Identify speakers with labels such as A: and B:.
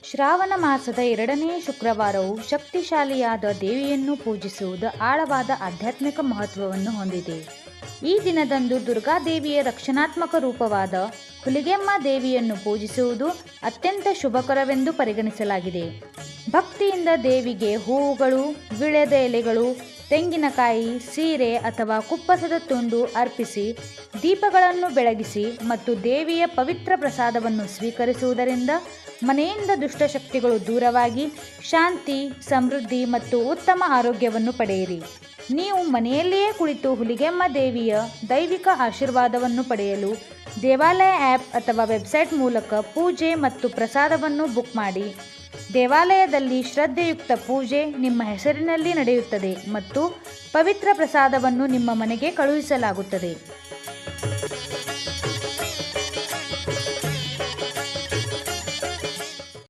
A: ಶ್ರಾವಣ ಮಾಸದ 2ನೇ ಶುಕ್ರವಾರವು ಶಕ್ತಿಶಾಲಿಯಾದ ದೇವಿಯನ್ನು ಪೂಜಿಸುವುದು ಆಳವಾದ ಆಧ್ಯಾತ್ಮಿಕ ಮಹತ್ವವನ್ನು ಹೊಂದಿದೆ. ಈ ದಿನದಂದು ದುರ್ಗಾದೇವಿಯ ರಕ್ಷಣಾತ್ಮಕ ರೂಪವಾದ ಹುಲಿಗೆಮ್ಮ ದೇವಿಯನ್ನು ಪೂಜಿಸುವುದು ಅತ್ಯಂತ ಶುಭಕರವೆಂದು ಪರಿಗಣಿಸಲಾಗಿದೆ. ಭಕ್ತಿಯಿಂದ ದೇವಿಗೆ ಹೂವುಗಳು, ವಿಳೆದ ಎಲೆಗಳು, ತೆಂಗಿನಕಾಯಿ, ಸೀರೆ ಅಥವಾ ಕುಪ್ಪಸದ ತುಂಡು ಅರ್ಪಿಸಿ ದೀಪಗಳನ್ನು ಬೆಳಗಿಸಿ ಮತ್ತು ದೇವಿಯ ಪವಿತ್ರ ಪ್ರಸಾದವನ್ನು ಸ್ವೀಕರಿಸುವುದರಿಂದ ಮನೆಯಿಂದ ದುಷ್ಟಶಕ್ತಿಗಳು ದೂರವಾಗಿ ಶಾಂತಿ, ಸಮೃದ್ಧಿ ಮತ್ತು ಉತ್ತಮ ಆರೋಗ್ಯವನ್ನು ಪಡೆಯಿರಿ. ನೀವು ಮನೆಯಲ್ಲಿಯೇ ಕುಳಿತು ಹುಲಿಗೆಮ್ಮ ದೇವಿಯ ದೈವಿಕ ಆಶೀರ್ವಾದವನ್ನು ಪಡೆಯಲು ದೇವಾಲಯ ಆ್ಯಪ್ ಅಥವಾ ವೆಬ್ಸೈಟ್ ಮೂಲಕ ಪೂಜೆ ಮತ್ತು ಪ್ರಸಾದವನ್ನು ಬುಕ್ ಮಾಡಿ. ದೇವಾಲಯದಲ್ಲಿ ಶ್ರದ್ಧೆಯುಕ್ತ ಪೂಜೆ ನಿಮ್ಮ ಹೆಸರಿನಲ್ಲಿ ನಡೆಯುತ್ತದೆ ಮತ್ತು ಪವಿತ್ರ ಪ್ರಸಾದವನ್ನು ನಿಮ್ಮ ಮನೆಗೆ ಕಳುಹಿಸಲಾಗುತ್ತದೆ.